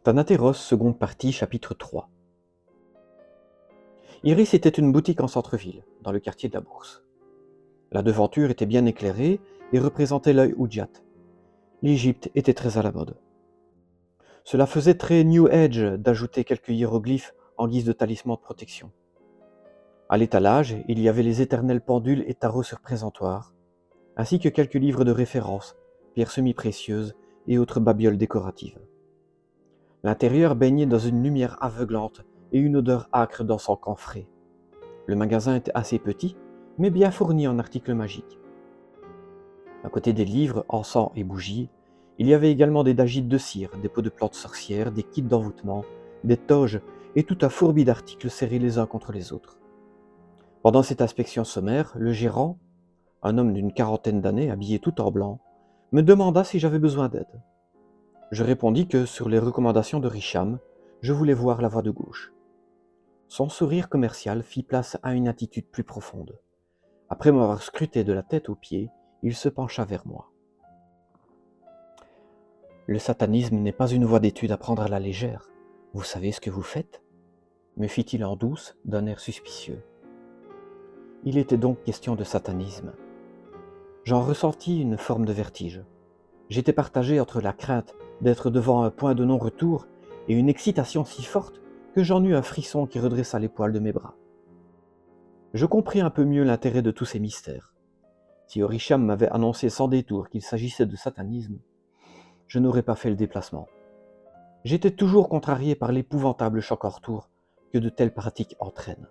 Thanatéros, seconde partie, chapitre 3. Iris était une boutique en centre-ville, dans le quartier de la Bourse. La devanture était bien éclairée et représentait l'œil Oudjat. L'Égypte était très à la mode. Cela faisait très New Age d'ajouter quelques hiéroglyphes en guise de talisman de protection. À l'étalage, il y avait les éternels pendules et tarots sur présentoir, ainsi que quelques livres de référence, pierres semi-précieuses et autres babioles décoratives. L'intérieur baignait dans une lumière aveuglante et une odeur âcre d'encens camphré. Le magasin était assez petit, mais bien fourni en articles magiques. À côté des livres, encens et bougies, il y avait également des dagites de cire, des pots de plantes sorcières, des kits d'envoûtement, des toges et tout un fourbi d'articles serrés les uns contre les autres. Pendant cette inspection sommaire, le gérant, un homme d'une quarantaine d'années habillé tout en blanc, me demanda si j'avais besoin d'aide. Je répondis que, sur les recommandations de Richam, je voulais voir la voie de gauche. Son sourire commercial fit place à une attitude plus profonde. Après m'avoir scruté de la tête aux pieds, il se pencha vers moi. « Le satanisme n'est pas une voie d'étude à prendre à la légère. Vous savez ce que vous faites ?» me fit-il en douce, d'un air suspicieux. Il était donc question de satanisme. J'en ressentis une forme de vertige. J'étais partagé entre la crainte d'être devant un point de non-retour et une excitation si forte que j'en eus un frisson qui redressa les poils de mes bras. Je compris un peu mieux l'intérêt de tous ces mystères. Si Orisham m'avait annoncé sans détour qu'il s'agissait de satanisme, je n'aurais pas fait le déplacement. J'étais toujours contrarié par l'épouvantable choc en retour que de telles pratiques entraînent.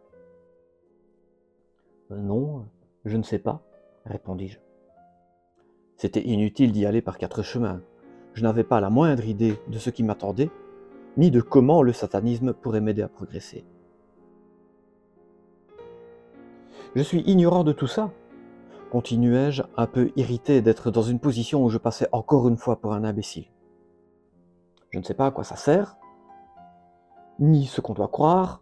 « Non, je ne sais pas, » répondis-je. C'était inutile d'y aller par quatre chemins. Je n'avais pas la moindre idée de ce qui m'attendait, ni de comment le satanisme pourrait m'aider à progresser. « Je suis ignorant de tout ça, » continuai-je, un peu irrité d'être dans une position où je passais encore une fois pour un imbécile. « Je ne sais pas à quoi ça sert, ni ce qu'on doit croire.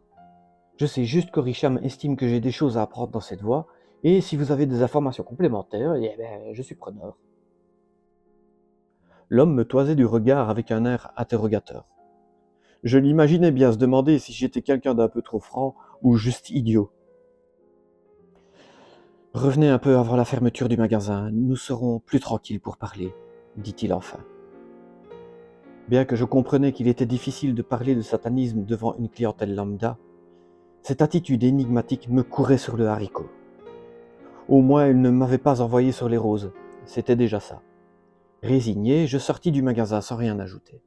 Je sais juste qu'Orisham estime que j'ai des choses à apprendre dans cette voie, et si vous avez des informations complémentaires, je suis preneur. » L'homme me toisait du regard avec un air interrogateur. Je l'imaginais bien se demander si j'étais quelqu'un d'un peu trop franc ou juste idiot. « Revenez un peu avant la fermeture du magasin, nous serons plus tranquilles pour parler, » dit-il enfin. Bien que je comprenais qu'il était difficile de parler de satanisme devant une clientèle lambda, cette attitude énigmatique me courait sur le haricot. Au moins, il ne m'avait pas envoyé sur les roses, c'était déjà ça. Résigné, je sortis du magasin sans rien ajouter.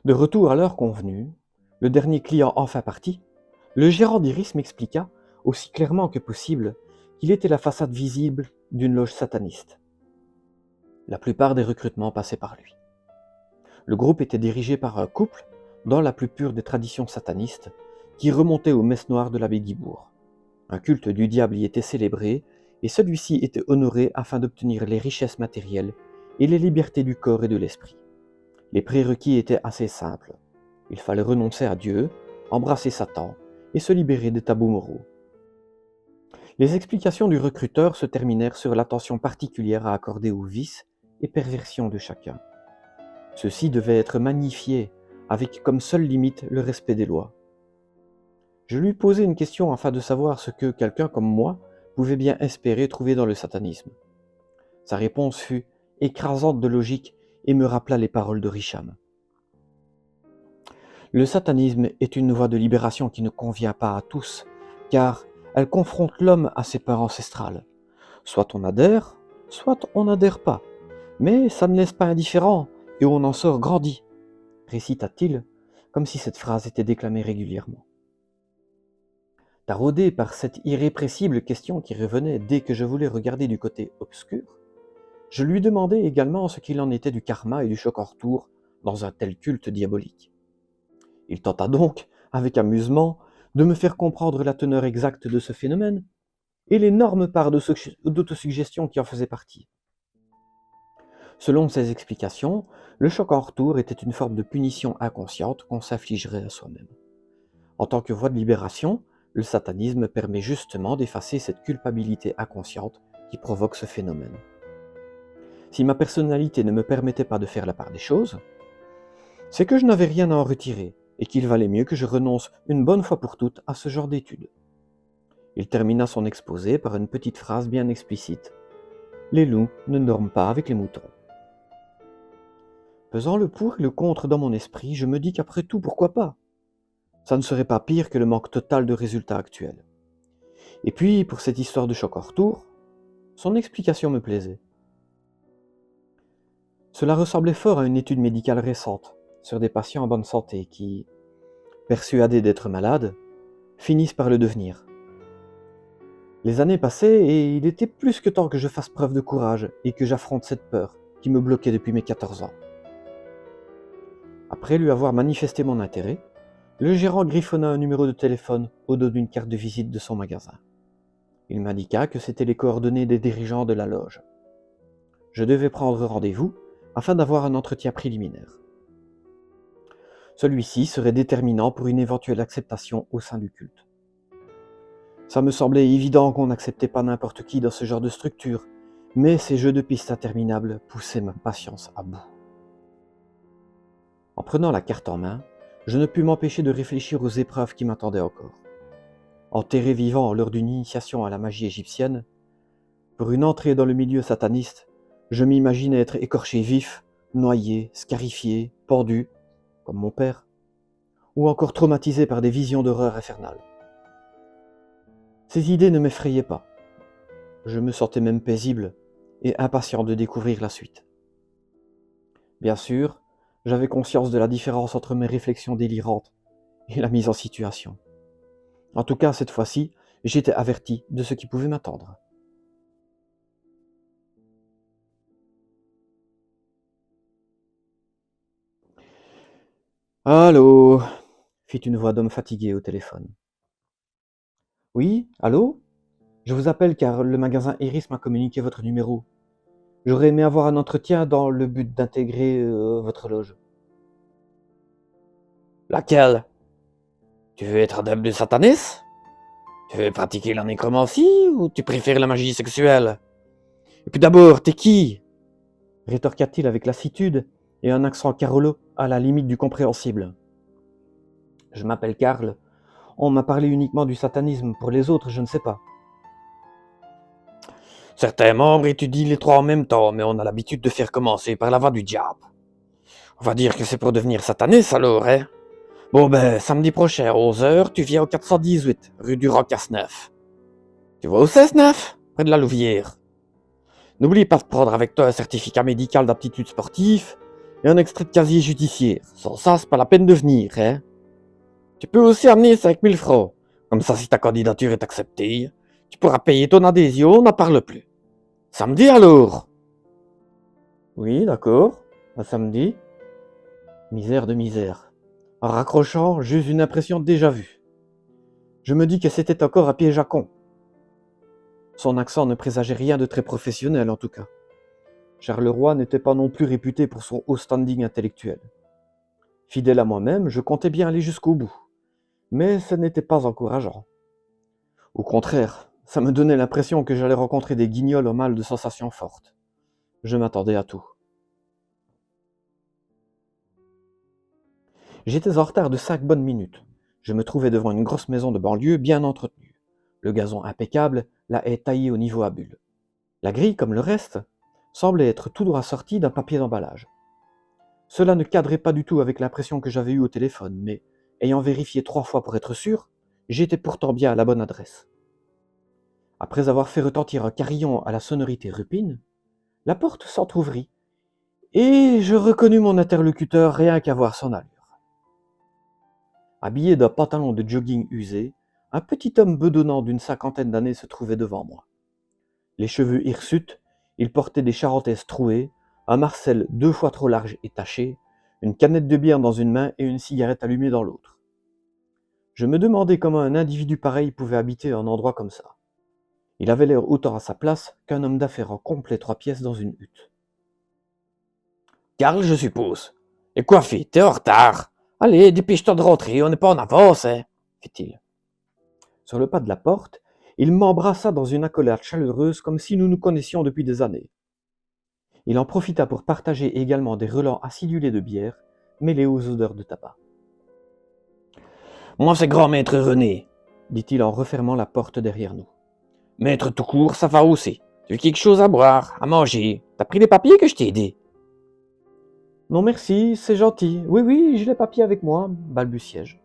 De retour à l'heure convenue, le dernier client enfin parti, le gérant d'Iris m'expliqua, aussi clairement que possible, qu'il était la façade visible d'une loge sataniste. La plupart des recrutements passaient par lui. Le groupe était dirigé par un couple, dans la plus pure des traditions satanistes, qui remontait aux messes noires de l'abbé Guibourg. Un culte du diable y était célébré, et celui-ci était honoré afin d'obtenir les richesses matérielles et les libertés du corps et de l'esprit. Les prérequis étaient assez simples. Il fallait renoncer à Dieu, embrasser Satan et se libérer des tabous moraux. Les explications du recruteur se terminèrent sur l'attention particulière à accorder aux vices et perversions de chacun. Ceux-ci devaient être magnifiés, avec comme seule limite le respect des lois. Je lui posai une question afin de savoir ce que quelqu'un comme moi pouvait bien espérer trouver dans le satanisme. Sa réponse fut écrasante de logique et me rappela les paroles de Richam. Le satanisme est une voie de libération qui ne convient pas à tous, car elle confronte l'homme à ses peurs ancestrales. Soit on adhère, soit on n'adhère pas, mais ça ne laisse pas indifférent et on en sort grandi, récita-t-il, comme si cette phrase était déclamée régulièrement. Taraudé par cette irrépressible question qui revenait dès que je voulais regarder du côté obscur, je lui demandai également ce qu'il en était du karma et du choc en retour dans un tel culte diabolique. Il tenta donc, avec amusement, de me faire comprendre la teneur exacte de ce phénomène et l'énorme part d'autosuggestion qui en faisait partie. Selon ses explications, le choc en retour était une forme de punition inconsciente qu'on s'infligerait à soi-même. En tant que voie de libération, le satanisme permet justement d'effacer cette culpabilité inconsciente qui provoque ce phénomène. si ma personnalité ne me permettait pas de faire la part des choses, c'est que je n'avais rien à en retirer et qu'il valait mieux que je renonce une bonne fois pour toutes à ce genre d'études. Il termina son exposé par une petite phrase bien explicite. Les loups ne dorment pas avec les moutons. Pesant le pour et le contre dans mon esprit, je me dis qu'après tout, pourquoi pas? Ça ne serait pas pire que le manque total de résultats actuels. Et puis, pour cette histoire de choc en retour, son explication me plaisait. Cela ressemblait fort à une étude médicale récente sur des patients en bonne santé qui, persuadés d'être malades, finissent par le devenir. Les années passaient et il était plus que temps que je fasse preuve de courage et que j'affronte cette peur qui me bloquait depuis mes 14 ans. Après lui avoir manifesté mon intérêt, le gérant griffonna un numéro de téléphone au dos d'une carte de visite de son magasin. Il m'indiqua que c'étaient les coordonnées des dirigeants de la loge. Je devais prendre rendez-vous afin d'avoir un entretien préliminaire. Celui-ci serait déterminant pour une éventuelle acceptation au sein du culte. Ça me semblait évident qu'on n'acceptait pas n'importe qui dans ce genre de structure, mais ces jeux de pistes interminables poussaient ma patience à bout. En prenant la carte en main, je ne pus m'empêcher de réfléchir aux épreuves qui m'attendaient encore. Enterré vivant lors d'une initiation à la magie égyptienne, pour une entrée dans le milieu sataniste, je m'imaginais être écorché vif, noyé, scarifié, pendu, comme mon père, ou encore traumatisé par des visions d'horreur infernales. Ces idées ne m'effrayaient pas. Je me sentais même paisible et impatient de découvrir la suite. Bien sûr, j'avais conscience de la différence entre mes réflexions délirantes et la mise en situation. En tout cas, cette fois-ci, j'étais averti de ce qui pouvait m'attendre. Allô, fit une voix d'homme fatigué au téléphone. Oui, allô? Je vous appelle car le magasin Iris m'a communiqué votre numéro. J'aurais aimé avoir un entretien dans le but d'intégrer votre loge. Laquelle? Tu veux être adepte du satanisme? Tu veux pratiquer la nécromancie ou tu préfères la magie sexuelle? Et puis d'abord, t'es qui? Rétorqua-t-il avec lassitude et un accent carolo à la limite du compréhensible. Je m'appelle Karl. On m'a parlé uniquement du satanisme. Pour les autres, je ne sais pas. Certains membres étudient les trois en même temps, mais on a l'habitude de faire commencer par la voie du diable. On va dire que c'est pour devenir sataniste alors, hein? Bon ben, samedi prochain, 11h, tu viens au 418, rue du Roc à Sneuf. Tu vois où c'est, Sneuf? Près de la Louvière. N'oublie pas de prendre avec toi un certificat médical d'aptitude sportive et un extrait de casier judiciaire. Sans ça, c'est pas la peine de venir, hein? Tu peux aussi amener 5000 francs. Comme ça, si ta candidature est acceptée, tu pourras payer ton adhésion, on n'en parle plus. Samedi alors? Oui, d'accord. À samedi. Misère de misère. En raccrochant, j'eus une impression déjà vue. Je me dis que c'était encore un piège à con. Son accent ne présageait rien de très professionnel en tout cas. Charleroi n'était pas non plus réputé pour son haut standing intellectuel. Fidèle à moi-même, je comptais bien aller jusqu'au bout. Mais ce n'était pas encourageant. Au contraire, ça me donnait l'impression que j'allais rencontrer des guignols au mal de sensations fortes. Je m'attendais à tout. J'étais en retard de 5 bonnes minutes. Je me trouvais devant une grosse maison de banlieue bien entretenue. Le gazon impeccable, la haie taillée au niveau à bulles. La grille, comme le reste, semblait être tout droit sortie d'un papier d'emballage. Cela ne cadrait pas du tout avec l'impression que j'avais eue au téléphone, mais, ayant vérifié 3 fois pour être sûr, j'étais pourtant bien à la bonne adresse. Après avoir fait retentir un carillon à la sonorité rupine, la porte s'entr'ouvrit, et je reconnus mon interlocuteur rien qu'à voir son allure. Habillé d'un pantalon de jogging usé, un petit homme bedonnant d'une 50aine d'années se trouvait devant moi. Les cheveux hirsutes, il portait des charentaises trouées, un marcel 2 fois trop large et taché, une canette de bière dans une main et une cigarette allumée dans l'autre. Je me demandais comment un individu pareil pouvait habiter un endroit comme ça. Il avait l'air autant à sa place qu'un homme d'affaires en complet 3 pièces dans une hutte. Karl, je suppose. Et coiffé, t'es en retard. Allez, dépêche-toi de rentrer, on n'est pas en avance, hein, fit-il. Sur le pas de la porte, il m'embrassa dans une accolade chaleureuse comme si nous nous connaissions depuis des années. Il en profita pour partager également des relents acidulés de bière, mêlés aux odeurs de tabac. Moi, c'est grand maître René, Dit-il en refermant la porte derrière nous. Maître tout court, ça va aussi. Tu veux quelque chose à boire, à manger? T'as pris les papiers que je t'ai aidé? Non merci, c'est gentil. Oui, j'ai les papiers avec moi, balbutiai-je.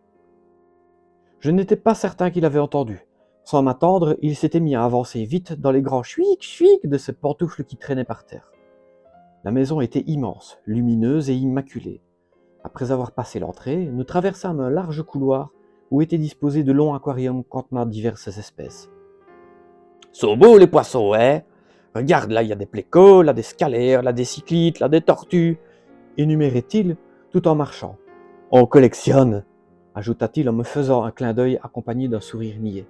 Je n'étais pas certain qu'il avait entendu. Sans m'attendre, il s'était mis à avancer vite dans les grands chouic de ses pantoufles qui traînaient par terre. La maison était immense, lumineuse et immaculée. Après avoir passé l'entrée, nous traversâmes un large couloir où étaient disposés de longs aquariums contenant diverses espèces. Sont beaux les poissons, hein? Regarde, là, il y a des plécots, là, des scalaires, là, des cyclites, là, des tortues. Énumérait-il tout en marchant. On collectionne, ajouta-t-il en me faisant un clin d'œil accompagné d'un sourire niais.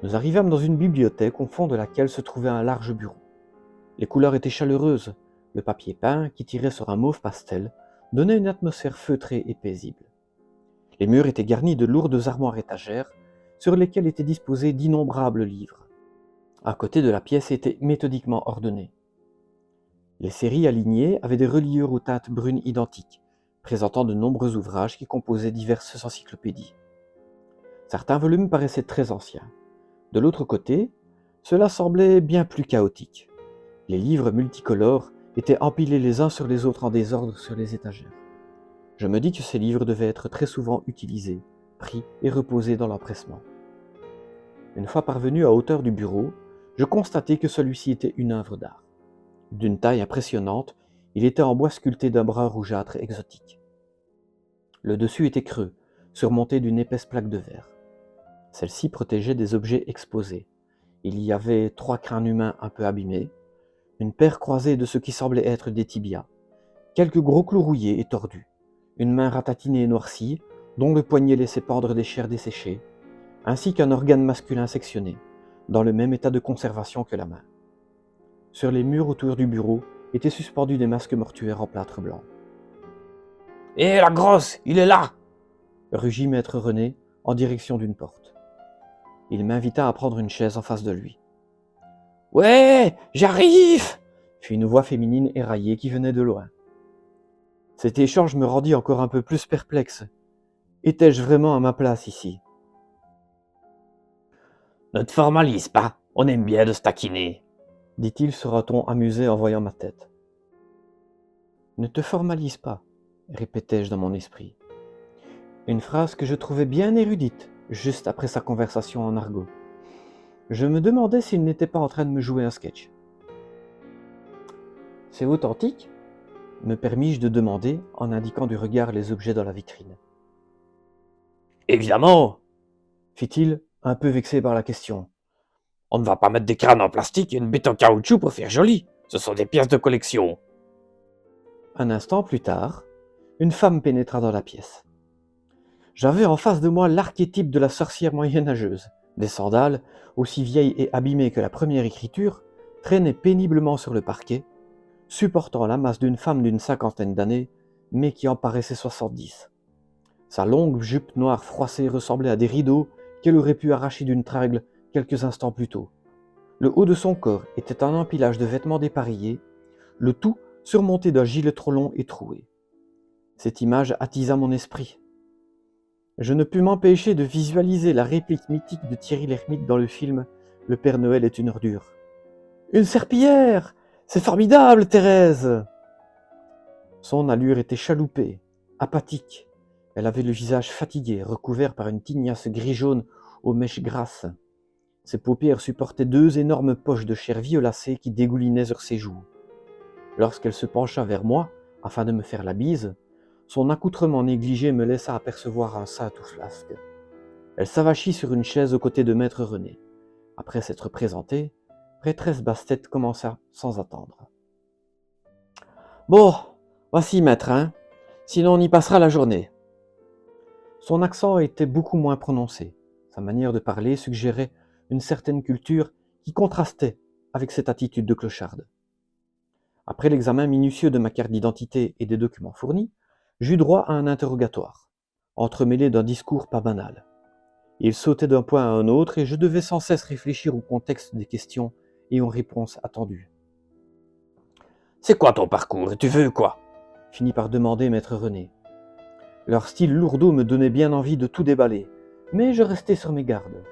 Nous arrivâmes dans une bibliothèque au fond de laquelle se trouvait un large bureau. Les couleurs étaient chaleureuses, le papier peint, qui tirait sur un mauve pastel, donnait une atmosphère feutrée et paisible. Les murs étaient garnis de lourdes armoires étagères, sur lesquelles étaient disposés d'innombrables livres. À côté de la pièce étaient méthodiquement ordonnés. Les séries alignées avaient des reliures aux teintes brunes identiques, présentant de nombreux ouvrages qui composaient diverses encyclopédies. Certains volumes paraissaient très anciens. De l'autre côté, cela semblait bien plus chaotique. Les livres multicolores étaient empilés les uns sur les autres en désordre sur les étagères. Je me dis que ces livres devaient être très souvent utilisés, pris et reposés dans l'empressement. Une fois parvenu à hauteur du bureau, je constatai que celui-ci était une œuvre d'art. D'une taille impressionnante, il était en bois sculpté d'un brun rougeâtre exotique. Le dessus était creux, surmonté d'une épaisse plaque de verre. Celle-ci protégeait des objets exposés. Il y avait 3 crânes humains un peu abîmés, une paire croisée de ce qui semblait être des tibias, quelques gros clous rouillés et tordus, une main ratatinée et noircie, dont le poignet laissait pendre des chairs desséchées, ainsi qu'un organe masculin sectionné, dans le même état de conservation que la main. Sur les murs autour du bureau étaient suspendus des masques mortuaires en plâtre blanc. « Hé, la grosse, il est là !» rugit maître René en direction d'une porte. Il m'invita à prendre une chaise en face de lui. « Ouais, j'arrive !» Fit une voix féminine éraillée qui venait de loin. Cet échange me rendit encore un peu plus perplexe. Étais-je vraiment à ma place ici? « Ne te formalise pas, on aime bien de se taquiner. » dit-il sur un ton amusé en voyant ma tête. Ne te formalise pas, répétai-je dans mon esprit. Une phrase que je trouvais bien érudite, juste après sa conversation en argot. Je me demandais s'il n'était pas en train de me jouer un sketch. C'est authentique? Me permis-je de demander en indiquant du regard les objets dans la vitrine. Évidemment, fit-il, un peu vexé par la question. On ne va pas mettre des crânes en plastique et une bête en caoutchouc pour faire joli. Ce sont des pièces de collection. Un instant plus tard, une femme pénétra dans la pièce. J'avais en face de moi l'archétype de la sorcière moyenâgeuse. Des sandales, aussi vieilles et abîmées que la première écriture, traînaient péniblement sur le parquet, supportant la masse d'une femme d'une 50aine d'années, mais qui en paraissait 70. Sa longue jupe noire froissée ressemblait à des rideaux qu'elle aurait pu arracher d'une tringle quelques instants plus tôt. Le haut de son corps était un empilage de vêtements dépareillés, le tout surmonté d'un gilet trop long et troué. Cette image attisa mon esprit. Je ne pus m'empêcher de visualiser la réplique mythique de Thierry Lhermitte dans le film « Le Père Noël est une ordure ». « Une serpillière! C'est formidable, Thérèse !» Son allure était chaloupée, apathique. Elle avait le visage fatigué, recouvert par une tignasse gris-jaune aux mèches grasses. Ses paupières supportaient 2 énormes poches de chair violacée qui dégoulinaient sur ses joues. Lorsqu'elle se pencha vers moi, afin de me faire la bise, son accoutrement négligé me laissa apercevoir un sein tout flasque. Elle s'avachit sur une chaise aux côtés de maître René. Après s'être présentée, prêtresse Bastet commença sans attendre. « Bon, voici maître, hein. Sinon on y passera la journée. » Son accent était beaucoup moins prononcé. Sa manière de parler suggérait une certaine culture qui contrastait avec cette attitude de clocharde. Après l'examen minutieux de ma carte d'identité et des documents fournis, j'eus droit à un interrogatoire, entremêlé d'un discours pas banal. Il sautait d'un point à un autre et je devais sans cesse réfléchir au contexte des questions et aux réponses attendues. C'est quoi ton parcours et tu veux quoi? Finit par demander maître René. Leur style lourdeau me donnait bien envie de tout déballer, mais je restais sur mes gardes.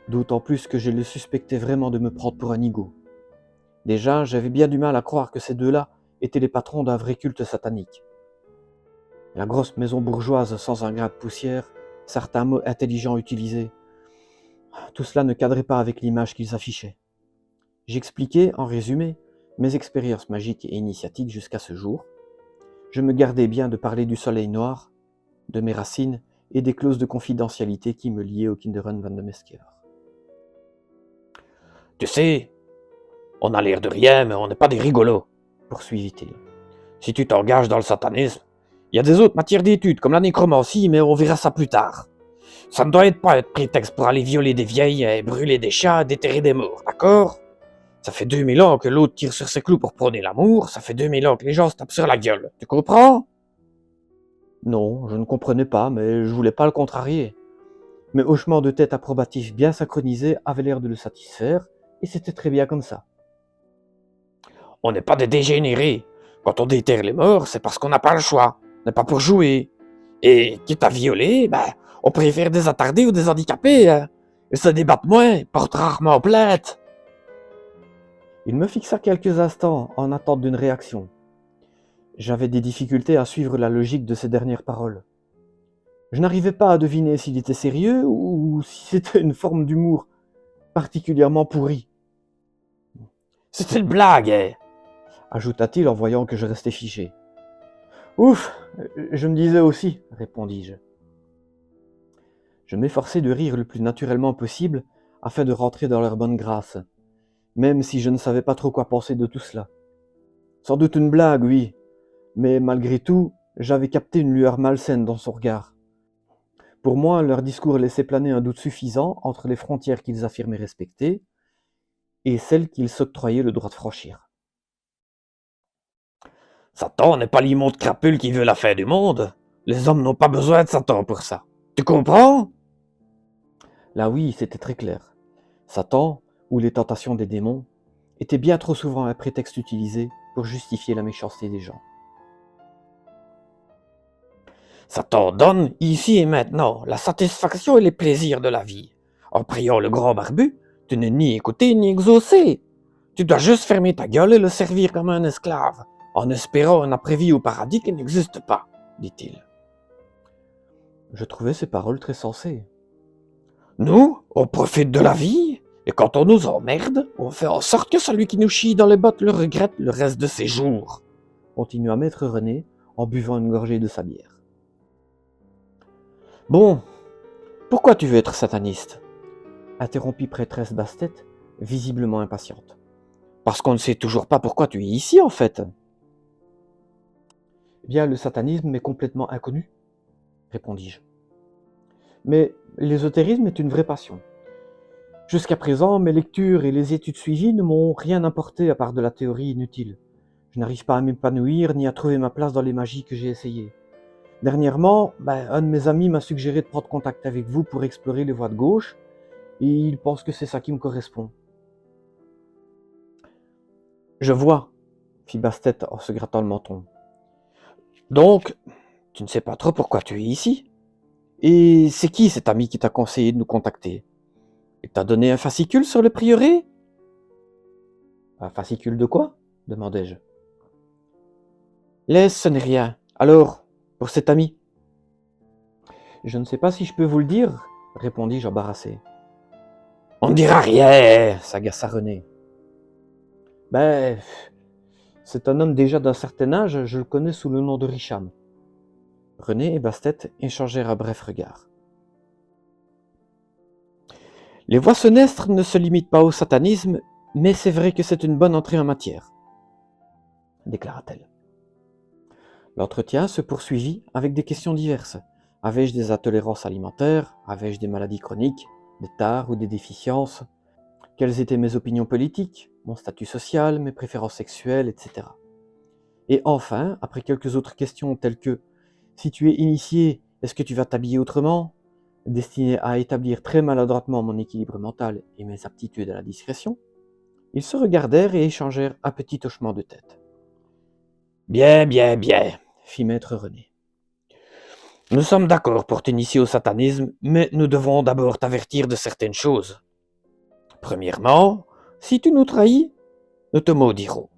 D'autant plus que je le suspectais vraiment de me prendre pour un nigaud. Déjà, j'avais bien du mal à croire que ces deux-là étaient les patrons d'un vrai culte satanique. La grosse maison bourgeoise sans un grain de poussière, certains mots intelligents utilisés, tout cela ne cadrait pas avec l'image qu'ils affichaient. J'expliquais, en résumé, mes expériences magiques et initiatiques jusqu'à ce jour. Je me gardais bien de parler du soleil noir, de mes racines et des clauses de confidentialité qui me liaient au Kinderen van de Meskever. Tu sais, on a l'air de rien, mais on n'est pas des rigolos, Poursuivit-il. Si tu t'engages dans le satanisme, il y a des autres matières d'études, comme la nécromancie, mais on verra ça plus tard. Ça ne doit pas être prétexte pour aller violer des vieilles, et brûler des chats, déterrer des morts, d'accord? Ça fait 2000 ans que l'autre tire sur ses clous pour prôner l'amour, ça fait 2000 ans que les gens se tapent sur la gueule, tu comprends? Non, je ne comprenais pas, mais je voulais pas le contrarier. Mes hochements de tête approbatifs bien synchronisés avaient l'air de le satisfaire, et c'était très bien comme ça. On n'est pas des dégénérés. Quand on déterre les morts, c'est parce qu'on n'a pas le choix, on n'est pas pour jouer. Et quitte à violer, on préfère des attardés ou des handicapés, hein. Ils se débattent moins, ils portent rarement plainte. Il me fixa quelques instants en attente d'une réaction. J'avais des difficultés à suivre la logique de ces dernières paroles. Je n'arrivais pas à deviner s'il était sérieux ou si c'était une forme d'humour particulièrement pourrie, C'est une blague, hein. ajouta-t-il en voyant que je restais figé. Ouf, je me disais aussi, répondis-je. Je m'efforçai de rire le plus naturellement possible afin de rentrer dans leur bonne grâce, même si je ne savais pas trop quoi penser de tout cela. Sans doute une blague, oui, mais malgré tout, j'avais capté une lueur malsaine dans son regard. Pour moi, leur discours laissait planer un doute suffisant entre les frontières qu'ils affirmaient respecter et celles qu'ils s'octroyaient le droit de franchir. Satan n'est pas l'immonde crapule qui veut la fin du monde. Les hommes n'ont pas besoin de Satan pour ça. Tu comprends? Là oui, c'était très clair. Satan, ou les tentations des démons, était bien trop souvent un prétexte utilisé pour justifier la méchanceté des gens. Satan donne, ici et maintenant, la satisfaction et les plaisirs de la vie. En priant le grand barbu, tu n'es ni écouté ni exaucé. Tu dois juste fermer ta gueule et le servir comme un esclave, en espérant un après-vie au paradis qui n'existe pas, dit-il. Je trouvais ces paroles très sensées. Nous, on profite de la vie, et quand on nous emmerde, on fait en sorte que celui qui nous chie dans les bottes le regrette le reste de ses jours, Continua maître René en buvant une gorgée de sa bière. Bon, pourquoi tu veux être sataniste? Interrompit prêtresse Bastet, visiblement impatiente. parce qu'on ne sait toujours pas pourquoi tu es ici en fait. Eh bien, le satanisme m'est complètement inconnu, répondis-je. Mais l'ésotérisme est une vraie passion. Jusqu'à présent, mes lectures et les études suivies ne m'ont rien apporté à part de la théorie inutile. Je n'arrive pas à m'épanouir ni à trouver ma place dans les magies que j'ai essayées. Dernièrement, un de mes amis m'a suggéré de prendre contact avec vous pour explorer les voies de gauche, et il pense que c'est ça qui me correspond. Je vois, fit Bastet en se grattant le menton. Donc, tu ne sais pas trop pourquoi tu es ici. Et c'est qui cet ami qui t'a conseillé de nous contacter? Il t'a donné un fascicule sur le prieuré? Un fascicule de quoi? Demandai-je. Laisse, ce n'est rien. Alors, pour cet ami? Je ne sais pas si je peux vous le dire, répondis-je embarrassé. On ne dira rien, S'agaça René. C'est un homme déjà d'un certain âge, je le connais sous le nom de Richam. René et Bastet échangèrent un bref regard. Les voies senestres ne se limitent pas au satanisme, mais c'est vrai que c'est une bonne entrée en matière, déclara-t-elle. L'entretien se poursuivit avec des questions diverses. Avais-je des intolérances alimentaires? Avais-je des maladies chroniques, des tares ou des déficiences? Quelles étaient mes opinions politiques, mon statut social, mes préférences sexuelles, etc. Et enfin, après quelques autres questions telles que « Si tu es initié, est-ce que tu vas t'habiller autrement ?» destinées à établir très maladroitement mon équilibre mental et mes aptitudes à la discrétion, ils se regardèrent et échangèrent un petit hochement de tête. Bien, bien, bien, fit maître René. nous sommes d'accord pour t'initier au satanisme, mais nous devons d'abord t'avertir de certaines choses. Premièrement, si tu nous trahis, nous te maudirons.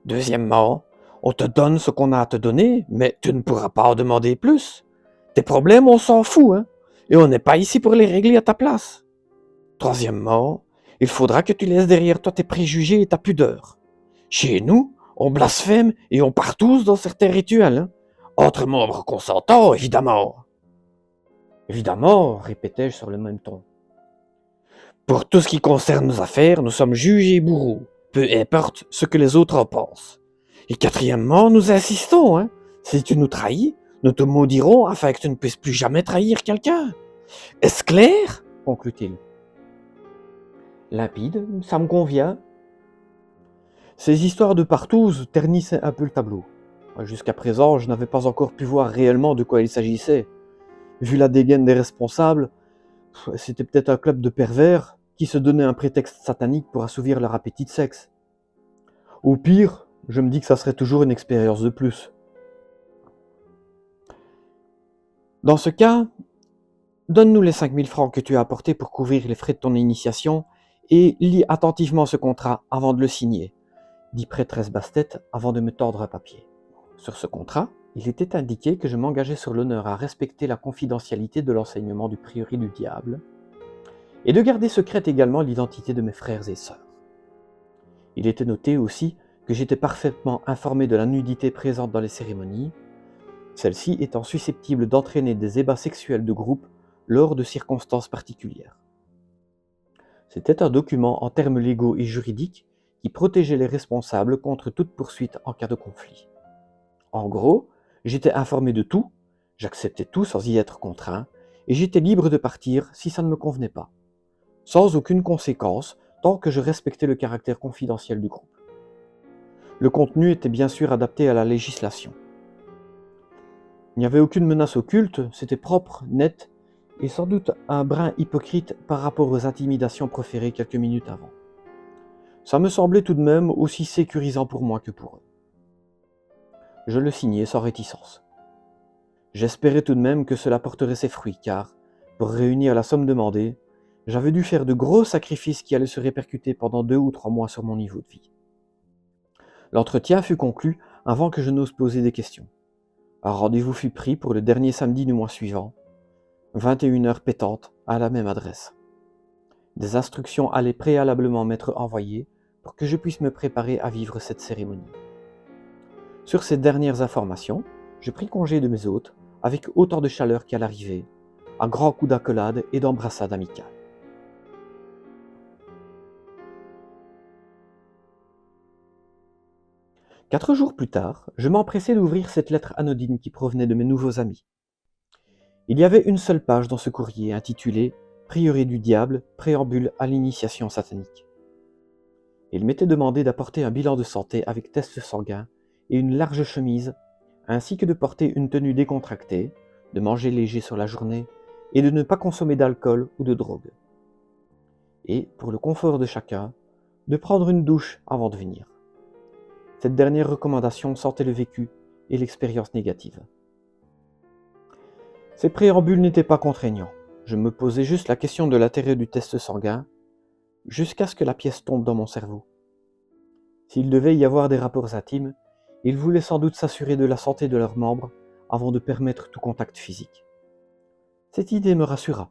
Deuxièmement, on te donne ce qu'on a à te donner, mais tu ne pourras pas en demander plus. Tes problèmes, on s'en fout, hein, et on n'est pas ici pour les régler à ta place. Troisièmement, il faudra que tu laisses derrière toi tes préjugés et ta pudeur. Chez nous, on blasphème et on part tous dans certains rituels, hein. Entre membres consentants, évidemment. Évidemment, répétai-je sur le même ton. Pour tout ce qui concerne nos affaires, nous sommes juges et bourreaux, peu importe ce que les autres en pensent. Et quatrièmement, nous insistons, hein. Si tu nous trahis, nous te maudirons afin que tu ne puisses plus jamais trahir quelqu'un. Est-ce clair? Conclut-il. Limpide, ça me convient. Ces histoires de partouze ternissaient un peu le tableau. Jusqu'à présent, je n'avais pas encore pu voir réellement de quoi il s'agissait. Vu la dégaine des responsables, c'était peut-être un club de pervers qui se donnait un prétexte satanique pour assouvir leur appétit de sexe. Au pire, je me dis que ça serait toujours une expérience de plus. Dans ce cas, donne-nous les 5000 francs que tu as apportés pour couvrir les frais de ton initiation et lis attentivement ce contrat avant de le signer, dit prêtresse Bastet avant de me tordre un papier. Sur ce contrat, il était indiqué que je m'engageais sur l'honneur à respecter la confidentialité de l'enseignement du prieuré du diable et de garder secrète également l'identité de mes frères et sœurs. Il était noté aussi que j'étais parfaitement informé de la nudité présente dans les cérémonies, celle-ci étant susceptible d'entraîner des ébats sexuels de groupe lors de circonstances particulières. C'était un document en termes légaux et juridiques qui protégeait les responsables contre toute poursuite en cas de conflit. En gros, j'étais informé de tout, j'acceptais tout sans y être contraint, et j'étais libre de partir si ça ne me convenait pas, sans aucune conséquence tant que je respectais le caractère confidentiel du groupe. Le contenu était bien sûr adapté à la législation. Il n'y avait aucune menace occulte, c'était propre, net, et sans doute un brin hypocrite par rapport aux intimidations proférées quelques minutes avant. Ça me semblait tout de même aussi sécurisant pour moi que pour eux. Je le signai sans réticence. J'espérais tout de même que cela porterait ses fruits, car, pour réunir la somme demandée, j'avais dû faire de gros sacrifices qui allaient se répercuter pendant 2 ou 3 mois sur mon niveau de vie. L'entretien fut conclu avant que je n'ose poser des questions. Un rendez-vous fut pris pour le dernier samedi du mois suivant, 21h pétantes, à la même adresse. Des instructions allaient préalablement m'être envoyées pour que je puisse me préparer à vivre cette cérémonie. Sur ces dernières informations, je pris congé de mes hôtes avec autant de chaleur qu'à l'arrivée, à grands coups d'accolade et d'embrassades amicales. Quatre jours plus tard, je m'empressai d'ouvrir cette lettre anodine qui provenait de mes nouveaux amis. Il y avait une seule page dans ce courrier intitulé « Prieuré du diable, préambule à l'initiation satanique ». Il m'était demandé d'apporter un bilan de santé avec test sanguin et une large chemise, ainsi que de porter une tenue décontractée, de manger léger sur la journée et de ne pas consommer d'alcool ou de drogue. Et, pour le confort de chacun, de prendre une douche avant de venir. Cette dernière recommandation sentait le vécu et l'expérience négative. Ces préambules n'étaient pas contraignants. Je me posais juste la question de l'intérêt du test sanguin, jusqu'à ce que la pièce tombe dans mon cerveau. S'il devait y avoir des rapports intimes, ils voulaient sans doute s'assurer de la santé de leurs membres avant de permettre tout contact physique. Cette idée me rassura.